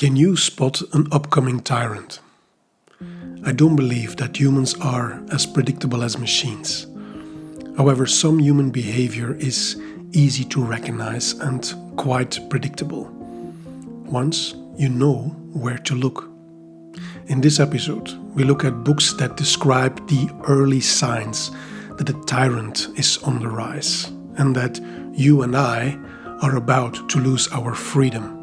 Can you spot an upcoming tyrant? I don't believe that humans are as predictable as machines. However, some human behavior is easy to recognize and quite predictable, once you know where to look. In this episode, we look at books that describe the early signs that a tyrant is on the rise and that you and I are about to lose our freedom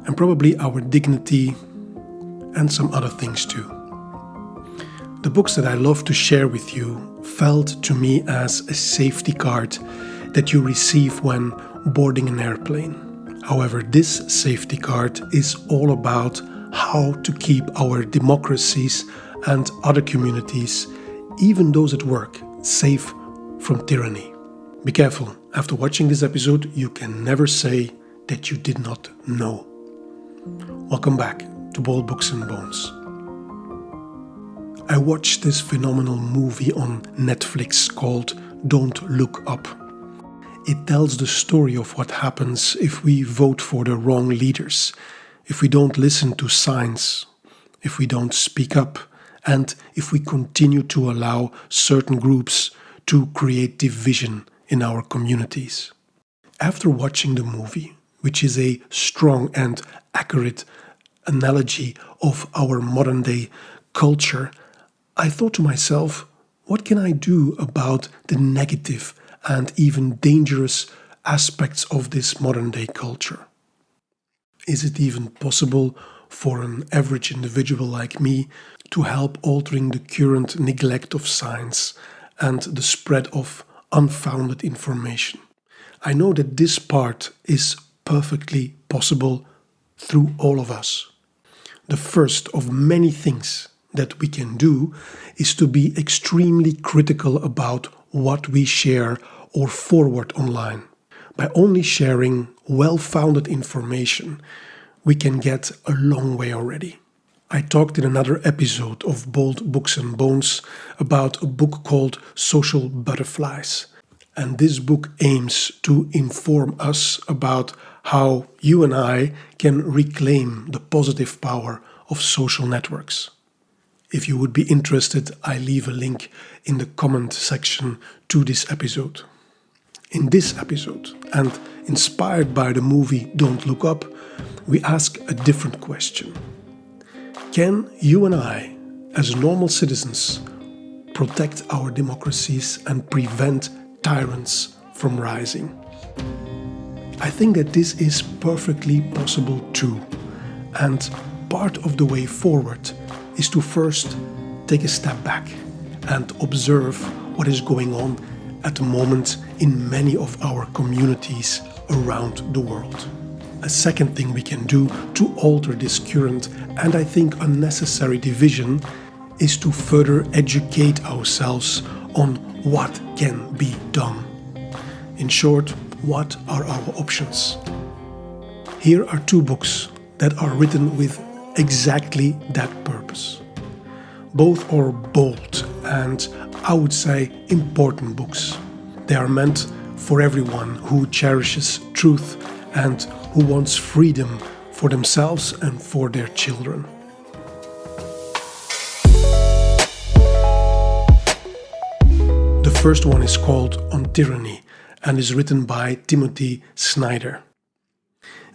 and probably our dignity and some other things too. The books that I love to share with you felt to me as a safety card that you receive when boarding an airplane. However, this safety card is all about how to keep our democracies and other communities, even those at work, safe from tyranny. Be careful, after watching this episode, you can never say that you did not know. Welcome back to Bold Books and Bones. I watched this phenomenal movie on Netflix called Don't Look Up. It tells the story of what happens if we vote for the wrong leaders, if we don't listen to signs, if we don't speak up, and if we continue to allow certain groups to create division in our communities. After watching the movie, which is a strong and accurate analogy of our modern day culture, I thought to myself, what can I do about the negative and even dangerous aspects of this modern day culture? Is it even possible for an average individual like me to help altering the current neglect of science and the spread of unfounded information? I know that this part is perfectly possible through all of us. The first of many things that we can do is to be extremely critical about what we share or forward online. By only sharing well-founded information, we can get a long way already. I talked in another episode of Bold Books and Bones about a book called Social Butterflies. And this book aims to inform us about how you and I can reclaim the positive power of social networks. If you would be interested, I leave a link in the comment section to this episode. In this episode, and inspired by the movie Don't Look Up, we ask a different question. Can you and I, as normal citizens, protect our democracies and prevent tyrants from rising? I think that this is perfectly possible too, and part of the way forward is to first take a step back and observe what is going on at the moment in many of our communities around the world. A second thing we can do to alter this current and I think unnecessary division is to further educate ourselves on what can be done. In short, what are our options? Here are two books that are written with exactly that purpose. Both are bold and, I would say, important books. They are meant for everyone who cherishes truth and who wants freedom for themselves and for their children. The first one is called On Tyranny and is written by Snyder.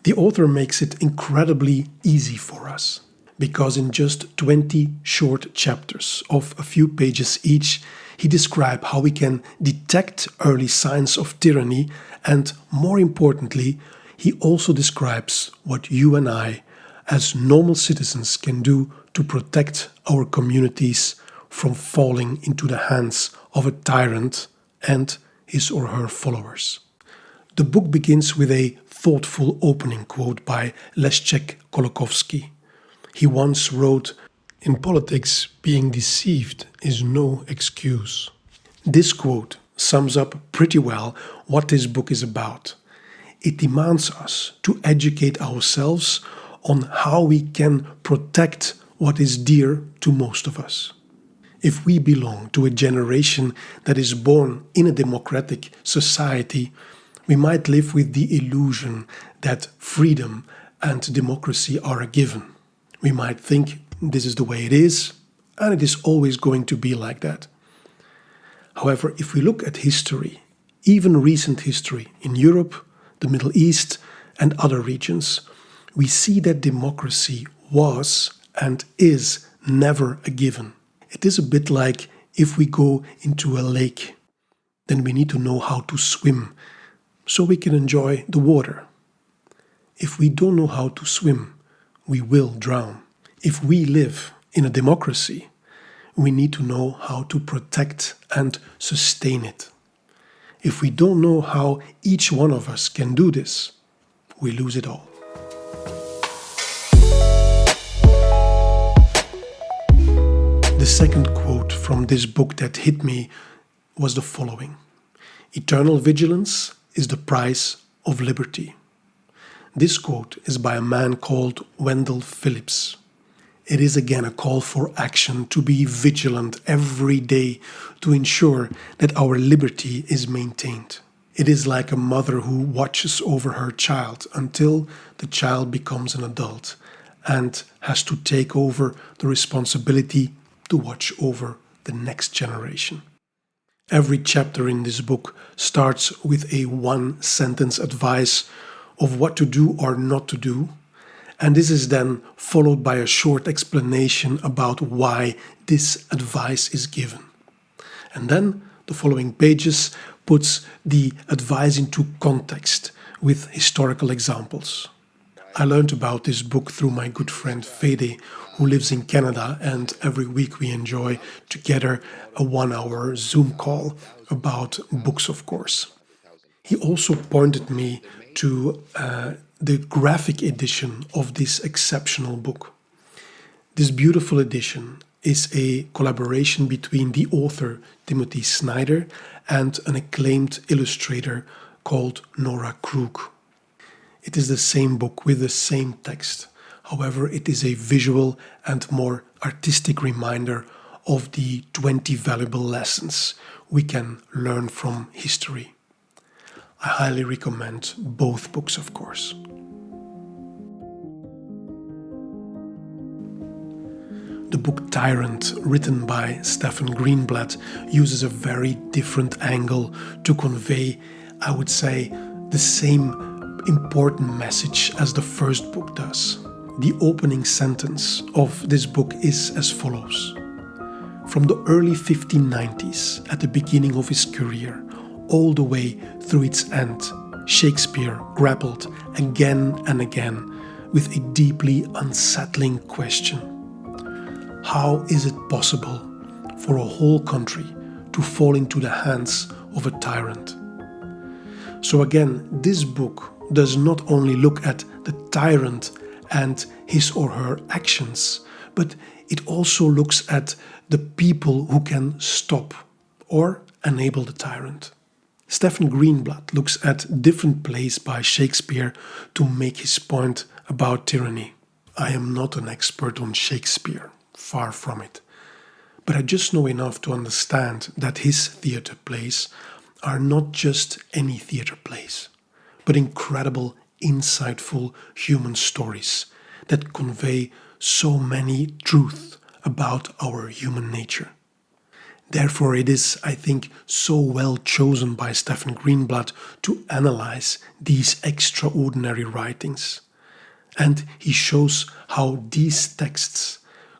The author makes it incredibly easy for us, because in just 20 short chapters of a few pages each, he describes how we can detect early signs of tyranny, and more importantly, he also describes what you and I, as normal citizens, can do to protect our communities from falling into the hands of a tyrant and his or her followers. The book begins with a thoughtful opening quote by Leszek Kolakowski. He once wrote, "In politics, being deceived is no excuse." This quote sums up pretty well what this book is about. It demands us to educate ourselves on how we can protect what is dear to most of us. If we belong to a generation that is born in a democratic society, we might live with the illusion that freedom and democracy are a given. We might think this is the way it is, and it is always going to be like that. However, if we look at history, even recent history in Europe, the Middle East, and other regions, we see that democracy was and is never a given. It is a bit like if we go into a lake, then we need to know how to swim so we can enjoy the water. If we don't know how to swim, we will drown. If we live in a democracy, we need to know how to protect and sustain it. If we don't know how each one of us can do this, we lose it all. The second quote from this book that hit me was the following: "Eternal vigilance is the price of liberty." This quote is by a man called Wendell Phillips. It is again a call for action, to be vigilant every day to ensure that our liberty is maintained. It is like a mother who watches over her child until the child becomes an adult and has to take over the responsibility to watch over the next generation. Every chapter in this book starts with a one-sentence advice of what to do or not to do, and this is then followed by a short explanation about why this advice is given. And then the following pages puts the advice into context with historical examples. I learned about this book through my good friend Fede, who lives in Canada, and every week we enjoy together a 1-hour Zoom call about books, of course. He also pointed me to the graphic edition of this exceptional book. This beautiful edition is a collaboration between the author Timothy Snyder and an acclaimed illustrator called Nora Krug. It is the same book with the same text. However, it is a visual and more artistic reminder of the 20 valuable lessons we can learn from history. I highly recommend both books, of course. The book Tyrant, written by Stephen Greenblatt, uses a very different angle to convey, I would say, the same important message as the first book does. The opening sentence of this book is as follows: "From the early 1590s, at the beginning of his career, all the way through its end, Shakespeare grappled again and again with a deeply unsettling question. How is it possible for a whole country to fall into the hands of a tyrant?" So again, this book does not only look at the tyrant and his or her actions, but it also looks at the people who can stop or enable the tyrant. Stephen Greenblatt looks at different plays by Shakespeare to make his point about tyranny. I am not an expert on Shakespeare, far from it, but I just know enough to understand that his theatre plays are not just any theatre plays, but incredible, insightful human stories that convey so many truths about our human nature. Therefore, it is, I think, so well chosen by Stephen Greenblatt to analyze these extraordinary writings. And he shows how these texts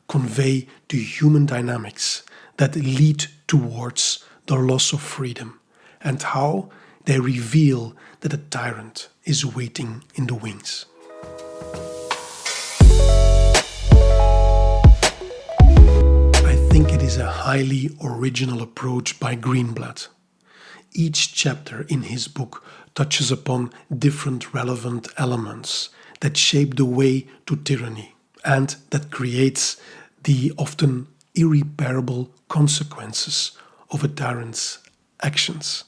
convey the human dynamics that lead towards the loss of freedom, and how they reveal that a tyrant is waiting in the wings. I think it is a highly original approach by Greenblatt. Each chapter in his book touches upon different relevant elements that shape the way to tyranny and that creates the often irreparable consequences of a tyrant's actions.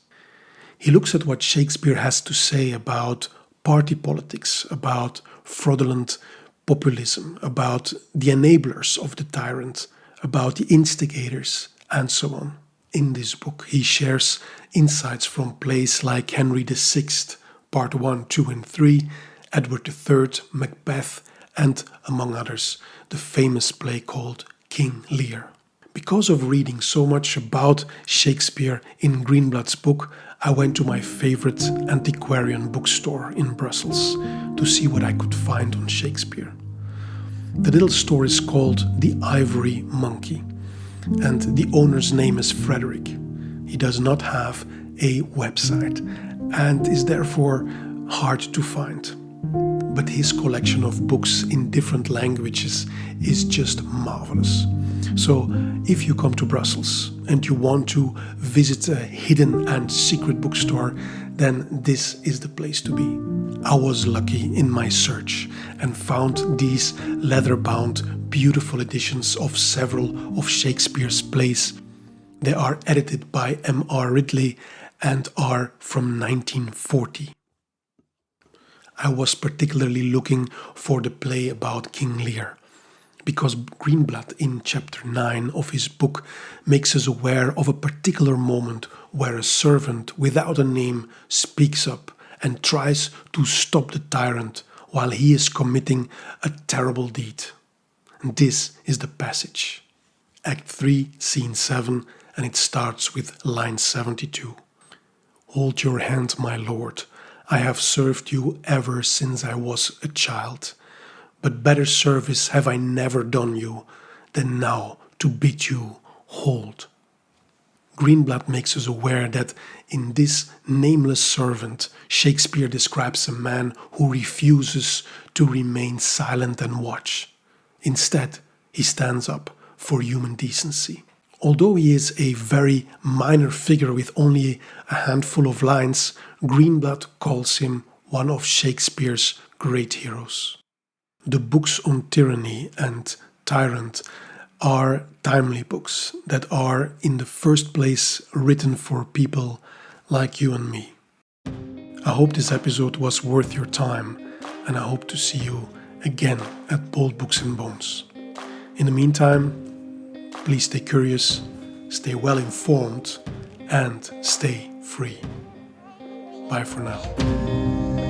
He looks at what Shakespeare has to say about party politics, about fraudulent populism, about the enablers of the tyrant, about the instigators, and so on. In this book, he shares insights from plays like Henry VI, Part 1, 2, and 3, Edward III, Macbeth, and, among others, the famous play called King Lear. Because of reading so much about Shakespeare in Greenblatt's book, I went to my favorite Antiquarian bookstore in Brussels to see what I could find on Shakespeare. The little store is called The Ivory Monkey, and the owner's name is Frederick. He does not have a website and is therefore hard to find. But his collection of books in different languages is just marvelous. So if you come to Brussels and you want to visit a hidden and secret bookstore, then this is the place to be. I was lucky in my search and found these leather-bound, beautiful editions of several of Shakespeare's plays. They are edited by M.R. Ridley and are from 1940. I was particularly looking for the play about King Lear, because Greenblatt in chapter 9 of his book makes us aware of a particular moment where a servant without a name speaks up and tries to stop the tyrant while he is committing a terrible deed. And this is the passage. Act 3, Scene 7, and it starts with line 72. "Hold your hand, my lord. I have served you ever since I was a child, but better service have I never done you than now to bid you hold." Greenblatt makes us aware that in this nameless servant, Shakespeare describes a man who refuses to remain silent and watch. Instead, he stands up for human decency. Although he is a very minor figure with only a handful of lines, Greenblatt calls him one of Shakespeare's great heroes. The books On Tyranny and Tyrant are timely books that are in the first place written for people like you and me. I hope this episode was worth your time, and I hope to see you again at Bold Books and Bones. In the meantime, please stay curious, stay well informed, and stay free. Bye for now.